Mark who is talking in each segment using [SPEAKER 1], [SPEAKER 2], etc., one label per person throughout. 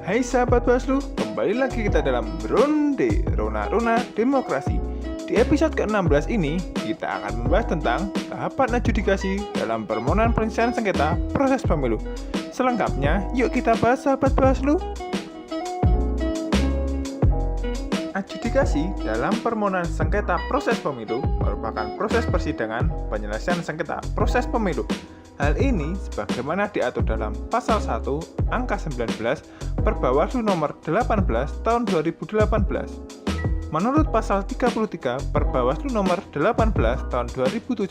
[SPEAKER 1] Hai sahabat Bawaslu, kembali lagi kita dalam Ronde Rona Demokrasi. Di episode ke-16 ini, kita akan membahas tentang tahapan adjudikasi dalam permohonan penyelesaian sengketa proses pemilu. Selengkapnya, yuk kita bahas sahabat Bawaslu. Adjudikasi dalam permohonan sengketa proses pemilu merupakan proses persidangan penyelesaian sengketa proses pemilu. Hal ini sebagaimana diatur dalam Pasal 1 Angka 19 Perbawaslu Nomor 18 Tahun 2018. Menurut Pasal 33 Perbawaslu Nomor 18 Tahun 2017,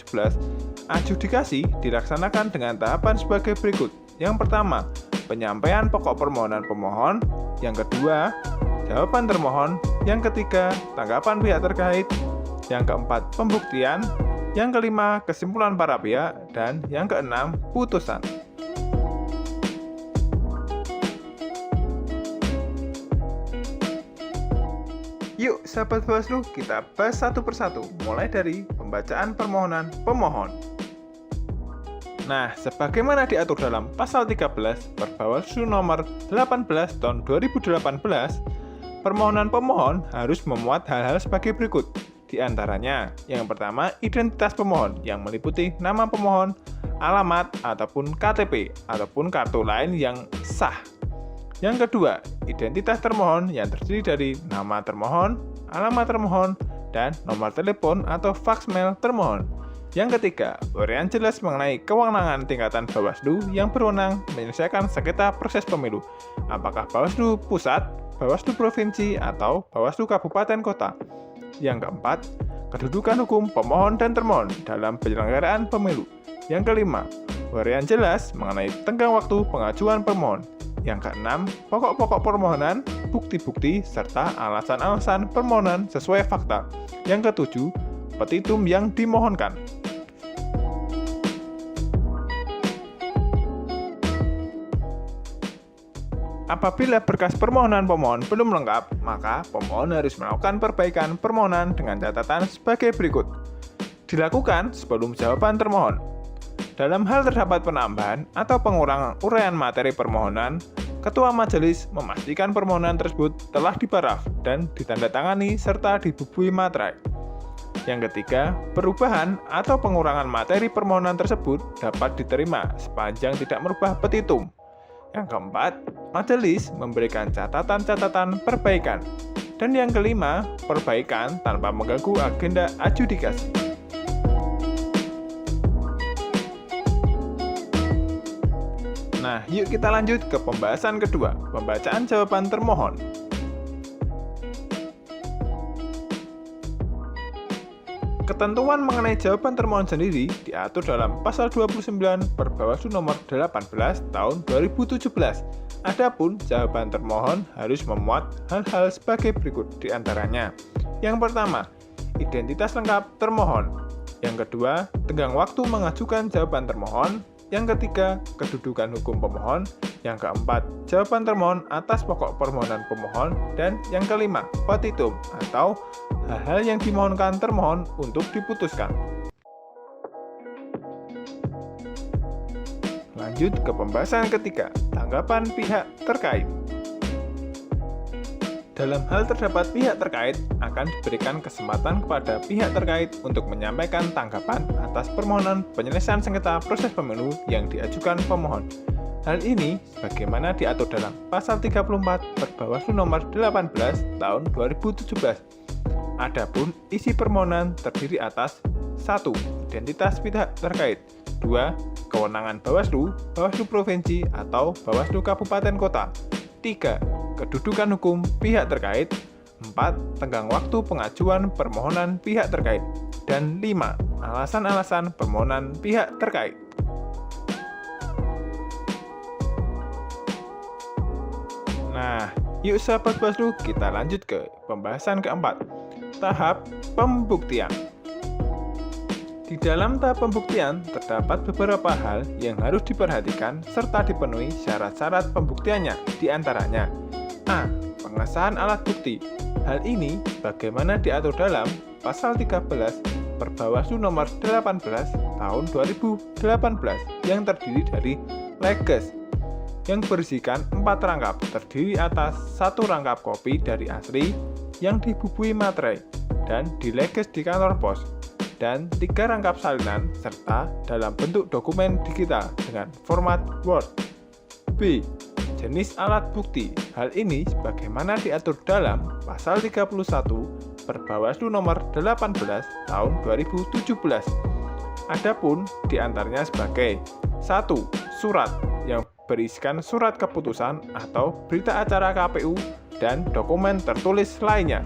[SPEAKER 1] adjudikasi dilaksanakan dengan tahapan sebagai berikut. Yang pertama, penyampaian pokok permohonan pemohon. Yang kedua, jawaban termohon. Yang ketiga, tanggapan pihak terkait. Yang keempat, pembuktian. Yang kelima, kesimpulan para pihak. Dan yang keenam, putusan. Yuk sahabat Bawaslu, kita bahas satu persatu, mulai dari pembacaan permohonan pemohon. Nah, sebagaimana diatur dalam Pasal 13 Perbawaslu Nomor 18 Tahun 2018, permohonan pemohon harus memuat hal-hal sebagai berikut. Di antaranya, yang pertama, identitas pemohon yang meliputi nama pemohon, alamat, ataupun KTP, ataupun kartu lain yang sah. Yang kedua, identitas termohon yang terdiri dari nama termohon, alamat termohon, dan nomor telepon atau fax mail termohon. Yang ketiga, uraian jelas mengenai kewenangan tingkatan Bawaslu yang berwenang menyelesaikan sengketa proses pemilu. Apakah Bawaslu Pusat, Bawaslu Provinsi, atau Bawaslu Kabupaten Kota. Yang keempat, kedudukan hukum pemohon dan termohon dalam penyelenggaraan pemilu. Yang kelima, uraian jelas mengenai tenggang waktu pengajuan pemohon. Yang keenam, pokok-pokok permohonan, bukti-bukti, serta alasan-alasan permohonan sesuai fakta. Yang ketujuh, petitum yang dimohonkan. Apabila berkas permohonan pemohon belum lengkap, maka pemohon harus melakukan perbaikan permohonan dengan catatan sebagai berikut. Dilakukan sebelum jawaban termohon. Dalam hal terdapat penambahan atau pengurangan uraian materi permohonan, Ketua Majelis memastikan permohonan tersebut telah diparaf dan ditandatangani serta dibubui materai. Yang ketiga, perubahan atau pengurangan materi permohonan tersebut dapat diterima sepanjang tidak merubah petitum. Yang keempat, majelis memberikan catatan-catatan perbaikan. Dan yang kelima, perbaikan tanpa mengganggu agenda adjudikasi. Nah, yuk kita lanjut ke pembahasan kedua, pembacaan jawaban termohon. Ketentuan mengenai jawaban termohon sendiri diatur dalam Pasal 29 Perbawaslu Nomor 18 Tahun 2017. Adapun jawaban termohon harus memuat hal-hal sebagai berikut di antaranya. Yang pertama, identitas lengkap termohon. Yang kedua, tenggang waktu mengajukan jawaban termohon. Yang ketiga, kedudukan hukum pemohon. Yang keempat, jawaban termohon atas pokok permohonan pemohon. Dan yang kelima, petitum atau hal-hal yang dimohonkan termohon untuk diputuskan. Lanjut ke pembahasan ketiga, tanggapan pihak terkait. Dalam hal terdapat pihak terkait, akan diberikan kesempatan kepada pihak terkait untuk menyampaikan tanggapan atas permohonan penyelesaian sengketa proses pemilu yang diajukan pemohon. Hal ini sebagaimana diatur dalam Pasal 34 Perbawaslu Nomor 18 Tahun 2017. Adapun isi permohonan terdiri atas 1. Identitas pihak terkait. 2. Kewenangan Bawaslu, Bawaslu Provinsi atau Bawaslu Kabupaten Kota. 3. Kedudukan hukum pihak terkait. 4. Tenggang waktu pengajuan permohonan pihak terkait. Dan 5. Alasan-alasan permohonan pihak terkait. Nah, yuk sahabat Bawaslu, kita lanjut ke pembahasan keempat, tahap pembuktian. Di dalam tahap pembuktian, terdapat beberapa hal yang harus diperhatikan serta dipenuhi syarat-syarat pembuktiannya. Di antaranya, A. Pengesahan alat bukti. Hal ini bagaimana diatur dalam Pasal 13 Perbawaslu Nomor 18 Tahun 2018 yang terdiri dari leges. yang berisikan 4 rangkap terdiri atas 1 rangkap kopi dari asli yang dibubui materai dan dileges di kantor pos, dan 3 rangkap salinan serta dalam bentuk dokumen digital dengan format Word. B. Jenis alat bukti. Hal ini sebagaimana diatur dalam pasal 31 Perbawaslu nomor 18 tahun 2017. Adapun diantaranya sebagai 1. Surat yang berisikan surat keputusan atau berita acara KPU dan dokumen tertulis lainnya.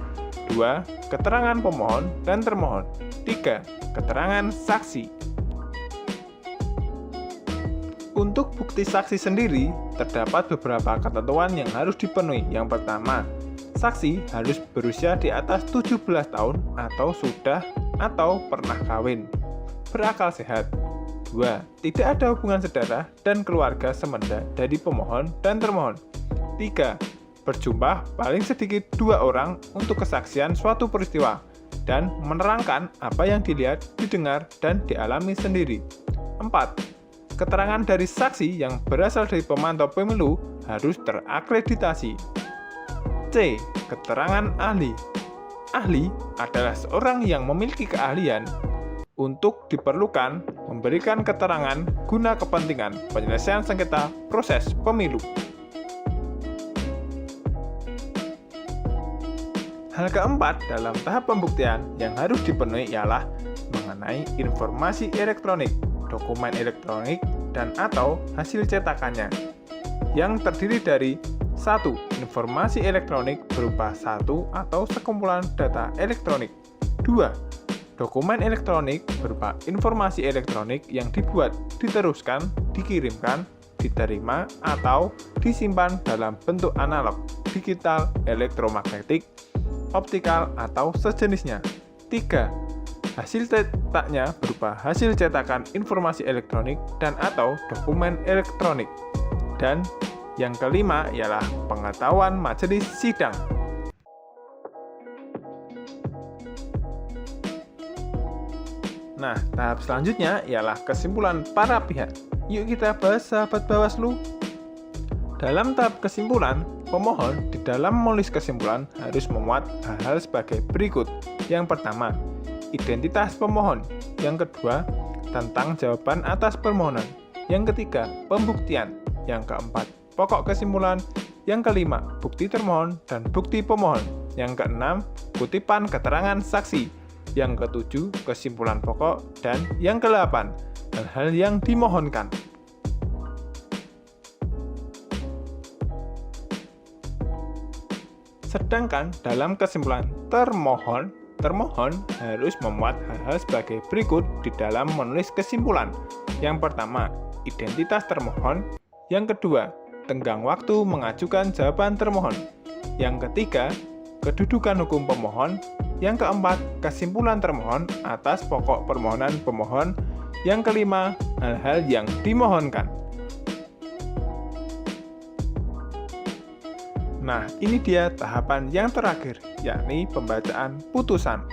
[SPEAKER 1] 2. Keterangan pemohon dan termohon. 3. Keterangan saksi. Untuk bukti saksi sendiri, terdapat beberapa ketentuan yang harus dipenuhi. Yang pertama, saksi harus berusia di atas 17 tahun atau sudah atau pernah kawin, berakal sehat. 2. Tidak ada hubungan saudara dan keluarga semenda dari pemohon dan termohon. 3. Berjumlah paling sedikit 2 orang untuk kesaksian suatu peristiwa dan menerangkan apa yang dilihat, didengar, dan dialami sendiri. 4. Keterangan dari saksi yang berasal dari pemantau pemilu harus terakreditasi. C. Keterangan ahli. Ahli adalah seorang yang memiliki keahlian untuk diperlukan memberikan keterangan guna kepentingan penyelesaian sengketa proses pemilu. Hal keempat dalam tahap pembuktian yang harus dipenuhi ialah mengenai informasi elektronik, dokumen elektronik, dan atau hasil cetakannya, yang terdiri dari 1. Informasi elektronik berupa satu atau sekumpulan data elektronik. 2. Dokumen elektronik berupa informasi elektronik yang dibuat, diteruskan, dikirimkan, diterima, atau disimpan dalam bentuk analog, digital, elektromagnetik, optikal, atau sejenisnya. 3. Hasil cetaknya berupa hasil cetakan informasi elektronik dan atau dokumen elektronik. Dan yang kelima ialah pengetahuan majelis sidang. Nah, tahap selanjutnya ialah kesimpulan para pihak. Yuk kita bahas sahabat Bawaslu. Dalam tahap kesimpulan, pemohon di dalam menulis kesimpulan harus memuat hal-hal sebagai berikut. Yang pertama, identitas pemohon. Yang kedua, tentang jawaban atas permohonan. Yang ketiga, pembuktian. Yang keempat, pokok kesimpulan. Yang kelima, bukti termohon dan bukti pemohon. Yang keenam, kutipan keterangan saksi. Yang ketujuh, kesimpulan pokok. Dan yang kedelapan, hal-hal yang dimohonkan. Sedangkan dalam kesimpulan termohon harus memuat hal-hal sebagai berikut di dalam menulis kesimpulan. Yang pertama, identitas termohon. Yang kedua, tenggang waktu mengajukan jawaban termohon. Yang ketiga, kedudukan hukum pemohon. Yang keempat, kesimpulan termohon atas pokok permohonan pemohon. Yang kelima, hal-hal yang dimohonkan. Nah, ini dia tahapan yang terakhir, yakni pembacaan putusan.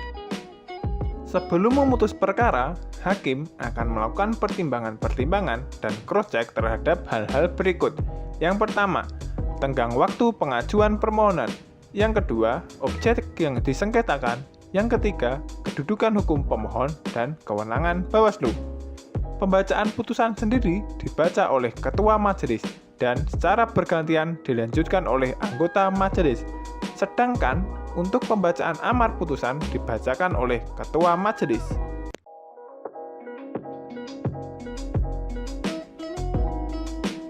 [SPEAKER 1] Sebelum memutus perkara, hakim akan melakukan pertimbangan-pertimbangan dan cross-check terhadap hal-hal berikut. Yang pertama, tenggang waktu pengajuan permohonan. Yang kedua, objek yang disengketakan. Yang ketiga, kedudukan hukum pemohon dan kewenangan Bawaslu. Pembacaan putusan sendiri dibaca oleh ketua majelis dan secara bergantian dilanjutkan oleh anggota majelis. Sedangkan untuk pembacaan amar putusan dibacakan oleh ketua majelis.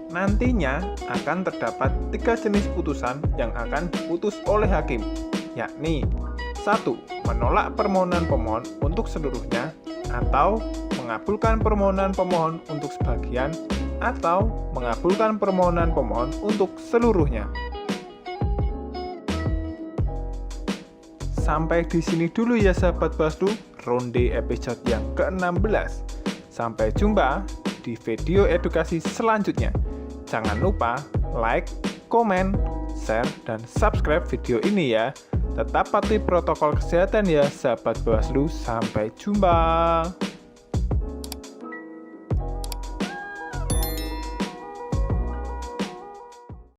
[SPEAKER 1] Nantinya akan terdapat 3 jenis putusan yang akan diputus oleh hakim, yakni 1. Menolak permohonan pemohon untuk seluruhnya, atau mengabulkan permohonan pemohon untuk sebagian, atau mengabulkan permohonan pemohon untuk seluruhnya. Sampai di sini dulu ya sahabat Bawaslu, ronde episode yang ke-16. Sampai jumpa di video edukasi selanjutnya. Jangan lupa like, komen, share, dan subscribe video ini ya. Tetap patuhi protokol kesehatan ya sahabat Bawaslu. Sampai jumpa.